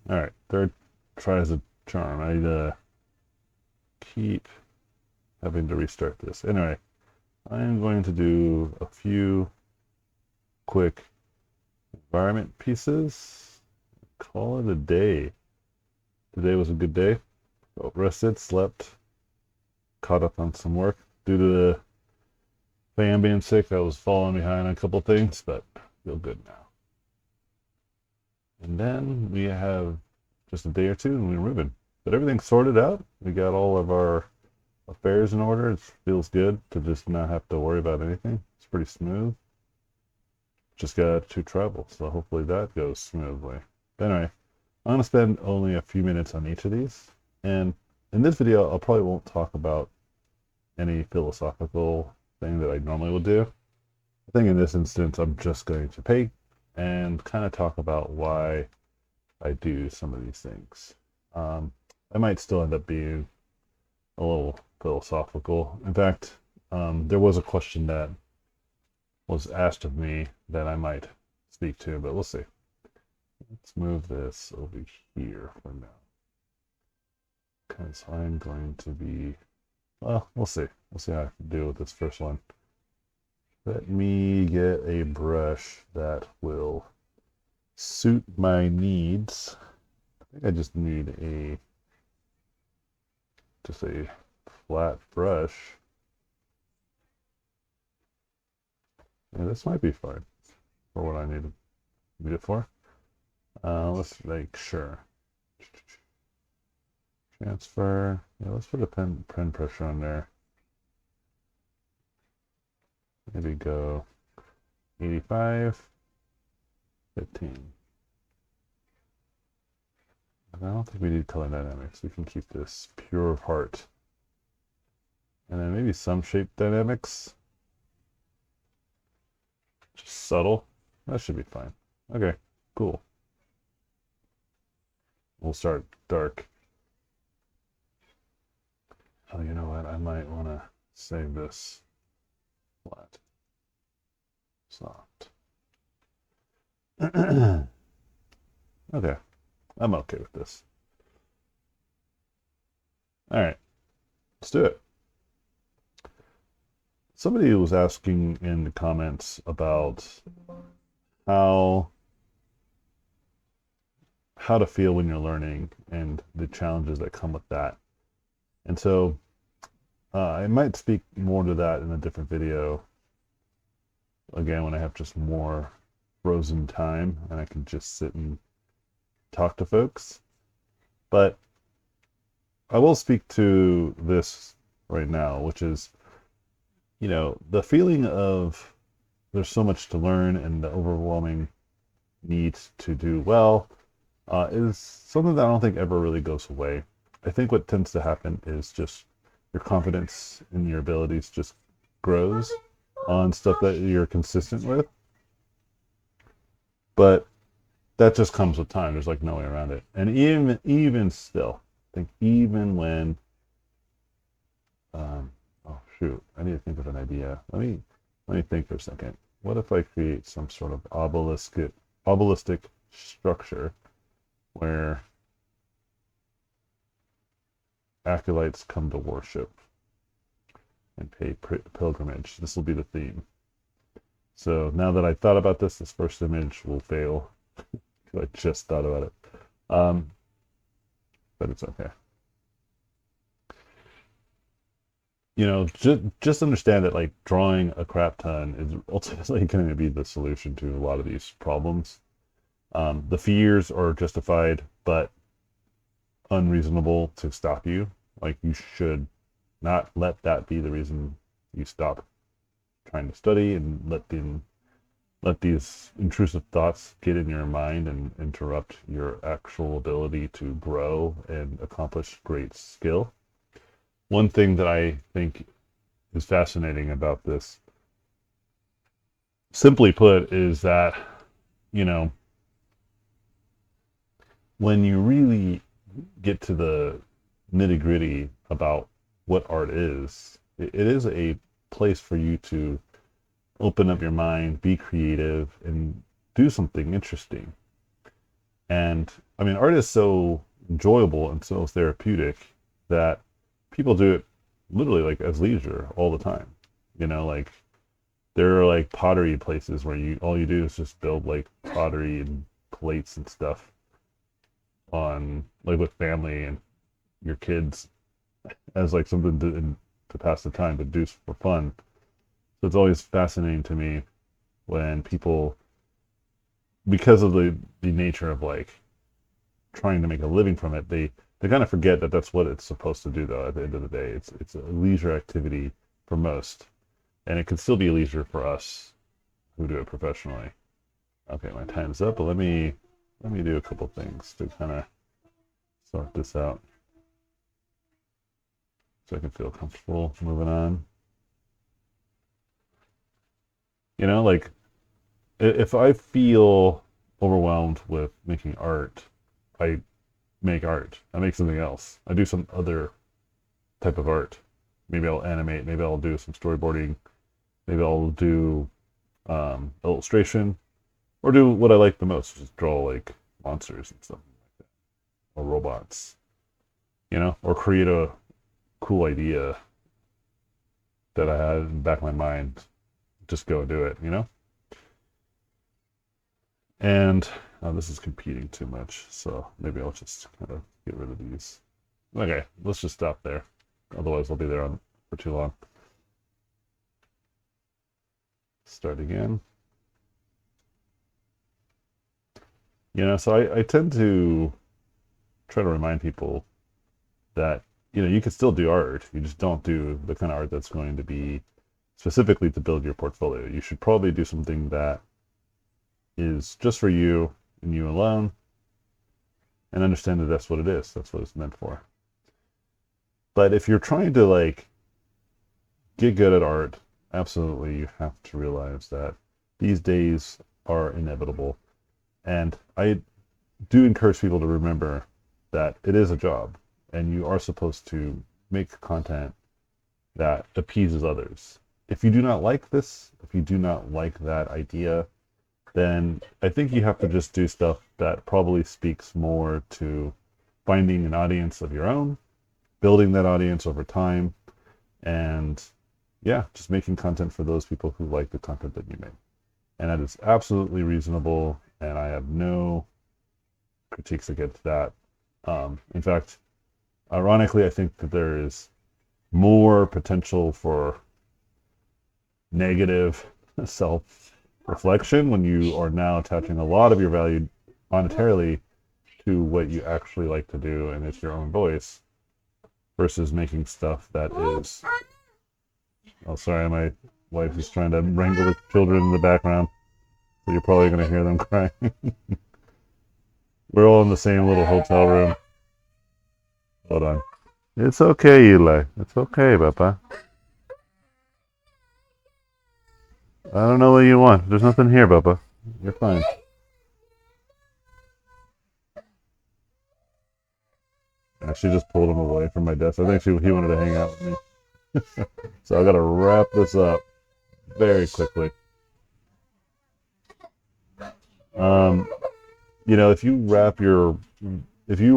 All right, third tries a charm. I keep having to restart this. Anyway, I am going to do a few quick environment pieces. Call it a day. Today was a good day. Rested, slept, caught up on some work. Due to the fan being sick, I was falling behind on a couple things, but feel good now. And then we have just a day or two and we're moving. But everything's sorted out. We got all of our affairs in order. It feels good to just not have to worry about anything. It's pretty smooth. Just got to travel, so hopefully that goes smoothly. But anyway, I'm going to spend only a few minutes on each of these. And in this video, I probably won't talk about any philosophical thing that I normally would do. I think in this instance, I'm just going to paint and kind of talk about why I do some of these things. I might still end up being a little philosophical. In fact, there was a question that was asked of me that I might speak to, but we'll see. Let's move this over here for now. Because I'm going to be, well, we'll see. We'll see how I can deal with this first one. Let me get a brush that will suit my needs. I think I just need just a flat brush. Yeah, this might be fine for what I need it for. Let's make sure. Transfer. Yeah, let's put a pen pressure on there. Maybe go 85, 15. I don't think we need color dynamics. We can keep this pure of heart. And then maybe some shape dynamics. Just subtle. That should be fine. Okay, cool. We'll start dark. Oh, you know what? I might want to save this flat. Soft. Okay. I'm okay with this. All right. Let's do it. Somebody was asking in the comments about how to feel when you're learning and the challenges that come with that. And so I might speak more to that in a different video. Again, when I have just more frozen time and I can just sit and talk to folks. But I will speak to this right now, which is, you know, the feeling of there's so much to learn and the overwhelming need to do well is something that I don't think ever really goes away. I think what tends to happen is just your confidence in your abilities just grows on stuff that you're consistent with. But that just comes with time. There's like no way around it. And even still, I think even when oh shoot, I need to think of an idea. Let me think for a second. What if I create some sort of obelistic structure where acolytes come to worship and pay pilgrimage? This will be the theme. So now that I thought about this first image will fail because I just thought about it. But it's okay. You know, just understand that like drawing a crap ton is ultimately going to be the solution to a lot of these problems. The fears are justified, but unreasonable to stop you. Like you should not let that be the reason you stop trying to study and let these intrusive thoughts get in your mind and interrupt your actual ability to grow and accomplish great skill. One thing that I think is fascinating about this, simply put, is that, you know, when you really get to the nitty gritty about what art is, it is a place for you to open up your mind, be creative, and do something interesting. And I mean, art is so enjoyable and so therapeutic that people do it literally like as leisure all the time. Like there are like pottery places where you all you do is just build like pottery and plates and stuff on like with family and your kids as like something to pass the time, to do for fun. So it's always fascinating to me when people, because of the nature of like trying to make a living from it, they kind of forget that that's what it's supposed to do. Though at the end of the day, it's a leisure activity for most, and it can still be a leisure for us who do it professionally. Okay, my time's up, but let me do a couple things to kind of sort this out so I can feel comfortable moving on. Like if I feel overwhelmed with making art, I make art. I make something else. I do some other type of art. Maybe I'll animate. Maybe I'll do some storyboarding. Maybe I'll do illustration, or do what I like the most, just draw like monsters and stuff like that, or robots, or create a cool idea that I had in the back of my mind. Just go do it. And this is competing too much, so maybe I'll just kind of get rid of these. Okay, let's just stop there. Otherwise, I'll be there for too long. Start again. So I tend to try to remind people that, you can still do art. You just don't do the kind of art that's going to be specifically to build your portfolio. You should probably do something that is just for you and you alone, and understand that that's what it is. That's what it's meant for. But if you're trying to like get good at art, absolutely you have to realize that these days are inevitable. And I do encourage people to remember that it is a job, and you are supposed to make content that appeases others. If you do not like this, if you do not like that idea, then I think you have to just do stuff that probably speaks more to finding an audience of your own, building that audience over time, and yeah, just making content for those people who like the content that you make. And that is absolutely reasonable, and I have no critiques against that. In fact, ironically, I think that there is more potential for negative self-reflection when you are now attaching a lot of your value monetarily to what you actually like to do, and it's your own voice, versus making stuff that is... Oh, sorry, my wife is trying to wrangle the children in the background, so you're probably going to hear them crying. We're all in the same little hotel room. Hold on. It's okay, Eli. It's okay, Papa. I don't know what you want. There's nothing here, Papa. You're fine. Yeah, she just pulled him away from my desk. I think he wanted to hang out with me. So I gotta wrap this up very quickly. If you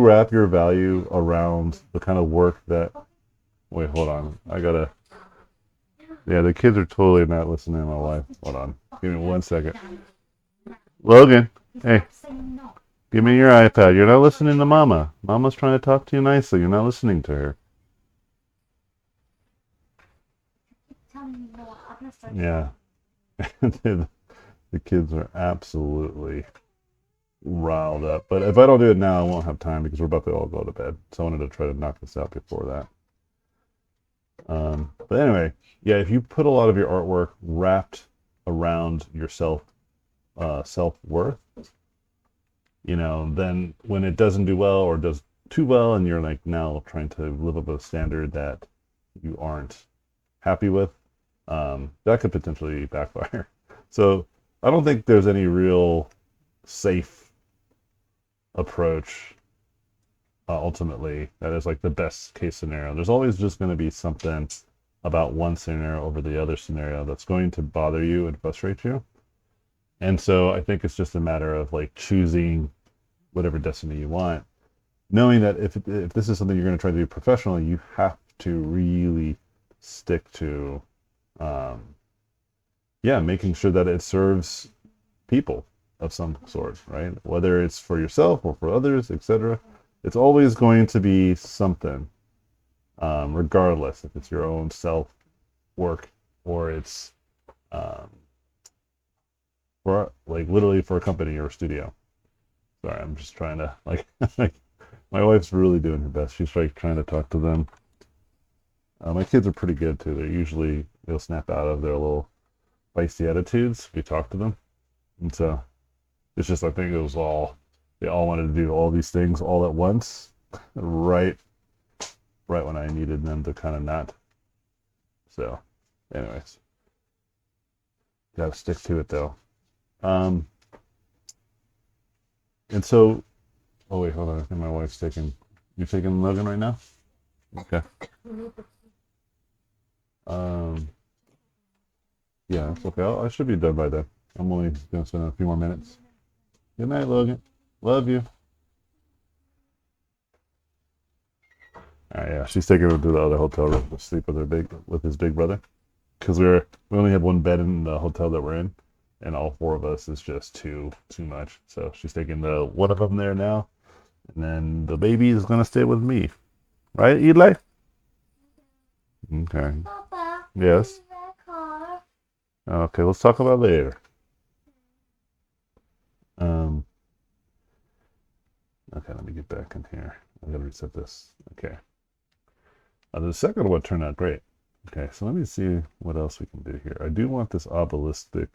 wrap your value around the kind of work that... Wait, hold on. Yeah, the kids are totally not listening to my wife. Hold on. Give me 1 second. Logan, hey, give me your iPad. You're not listening to Mama. Mama's trying to talk to you nicely. You're not listening to her. Yeah. The kids are absolutely riled up. But if I don't do it now, I won't have time because we're about to all go to bed. So I wanted to try to knock this out before that. But anyway, yeah, if you put a lot of your artwork wrapped around your self-worth, then when it doesn't do well or does too well, and you're like now trying to live up a standard that you aren't happy with, that could potentially backfire. So I don't think there's any real safe approach. Ultimately, that is like the best case scenario. There's always just going to be something about one scenario over the other scenario that's going to bother you and frustrate you. And so I think it's just a matter of like choosing whatever destiny you want, knowing that if this is something you're going to try to do professionally, you have to really stick to, um, yeah, making sure that it serves people of some sort, right? Whether it's for yourself or for others, etc. It's always going to be something, regardless if it's your own self work or it's um, for like literally for a company or a studio. Sorry, I'm just trying to like, like my wife's really doing her best. She's like trying to talk to them. My kids are pretty good too. They'll snap out of their little feisty attitudes if you talk to them. And so it's just, I think it was they all wanted to do all these things all at once, right when I needed them to kind of not. So, anyways, gotta stick to it though. Um, and so, oh wait, hold on. I think my wife's you're taking Logan right now? Okay. Um, yeah, it's okay. I should be done by then. I'm only gonna spend a few more minutes. Good night, Logan. Love you. All right, yeah, she's taking him to the other hotel room to sleep with his big brother, because we only have one bed in the hotel that we're in, and all four of us is just too much. So she's taking the one of them there now, and then the baby is gonna stay with me, right, Eli? Okay. Papa, Yes. that car. Okay, let's talk about it later. Um. Okay, let me get back in here. I gotta reset this. Okay. The second one turned out great. Okay, so let me see what else we can do here. I do want this obelistic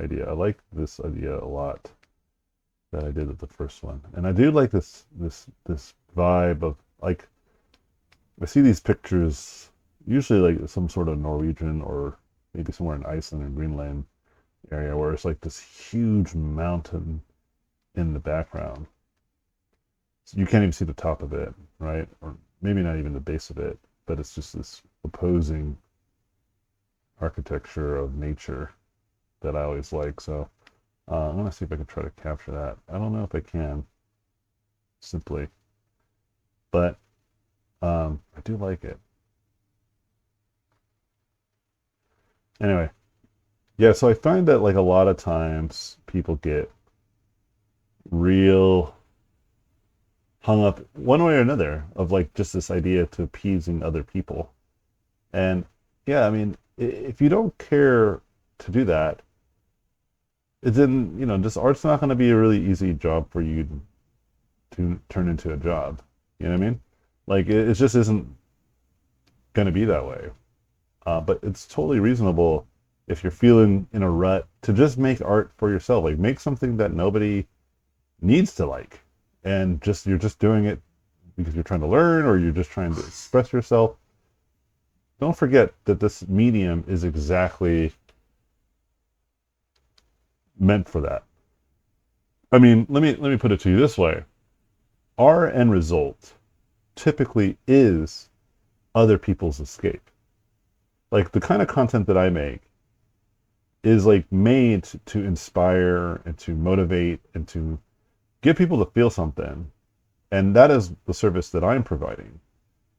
idea. I like this idea a lot that I did with the first one. And I do like this vibe of like, I see these pictures, usually like some sort of Norwegian or maybe somewhere in Iceland or Greenland area, where it's like this huge mountain in the background. So you can't even see the top of it, right? Or maybe not even the base of it, but it's just this opposing architecture of nature that I always like. So I'm going to see if I can try to capture that. I don't know if I can simply, but I do like it. Anyway, yeah, so I find that like a lot of times people get real hung up one way or another of like just this idea to appeasing other people. And yeah, I mean, if you don't care to do that, then just art's not going to be a really easy job for you to turn into a job. You know what I mean? Like it just isn't going to be that way. But it's totally reasonable if you're feeling in a rut to just make art for yourself. Like make something that nobody needs to like, and you're just doing it because you're trying to learn or you're just trying to express yourself. Don't forget that this medium is exactly meant for that. I mean, let me put it to you this way. Our end result typically is other people's escape. Like the kind of content that I make is like made to inspire and to motivate and to get people to feel something. And that is the service that I'm providing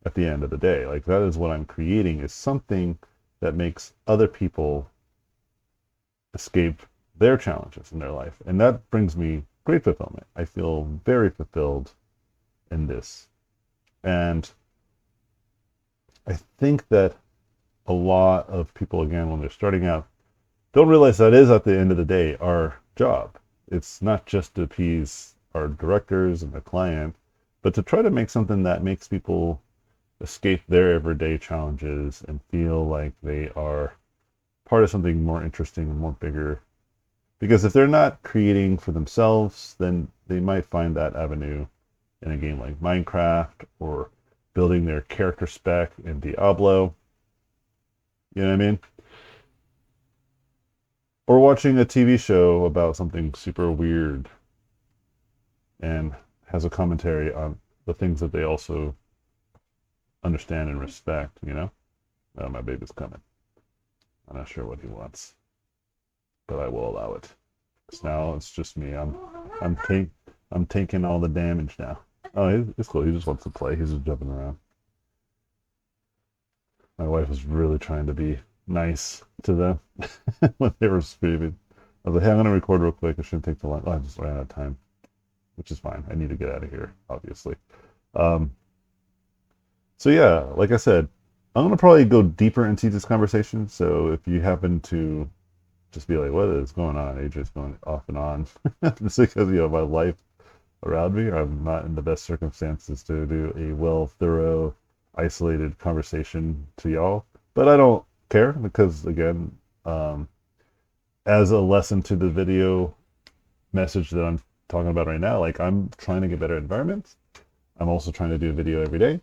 at the end of the day. Like that is what I'm creating, is something that makes other people escape their challenges in their life. And that brings me great fulfillment. I feel very fulfilled in this. And I think that a lot of people, again, when they're starting out, don't realize that is at the end of the day our job. It's not just to appease our directors and the client, but to try to make something that makes people escape their everyday challenges and feel like they are part of something more interesting and more bigger. Because if they're not creating for themselves, then they might find that avenue in a game like Minecraft or building their character spec in Diablo. You know what I mean? Or watching a TV show about something super weird and has a commentary on the things that they also understand and respect, Oh, my baby's coming. I'm not sure what he wants, but I will allow it. 'Cause now it's just me. I'm I'm taking all the damage now. Oh, it's cool. He just wants to play. He's just jumping around. My wife was really trying to be nice to them when they were screaming. I was like, hey, I'm going to record real quick. It shouldn't take too long. Oh, I just ran out of time, which is fine. I need to get out of here, obviously. Um, so, yeah, like I said, I'm going to probably go deeper into this conversation. So if you happen to just be like, what is going on? AJ's going off and on. Just because, my life around me, I'm not in the best circumstances to do a well, thorough, isolated conversation to y'all. But I don't care because, again, as a lesson to the video message that I'm talking about right now, like I'm trying to get better environments. I'm also trying to do a video every day.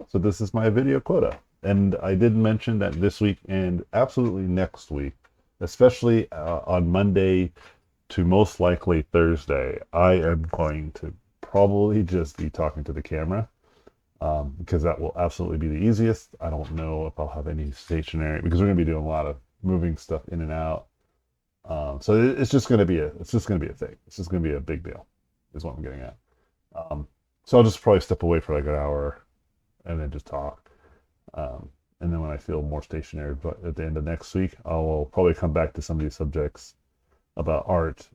So this is my video quota. And I did mention that this week and absolutely next week, especially on Monday to most likely Thursday, I am going to probably just be talking to the camera because that will absolutely be the easiest. I don't know if I'll have any stationary because we're going to be doing a lot of moving stuff in and out. So it's just going to be a thing. It's just going to be a big deal is what I'm getting at. So I'll just probably step away for like an hour and then just talk. And then when I feel more stationary, but at the end of next week, I'll probably come back to some of these subjects about art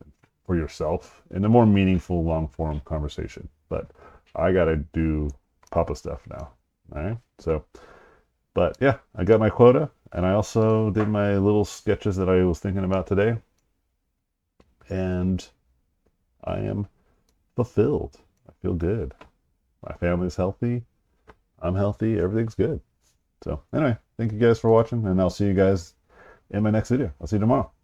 for yourself in a more meaningful, long form conversation. But I got to do Papa stuff now. All right. So, but yeah, I got my quota and I also did my little sketches that I was thinking about today. And I am fulfilled. I feel good. My family's healthy. I'm healthy. Everything's good. So anyway, thank you guys for watching and I'll see you guys in my next video. I'll see you tomorrow.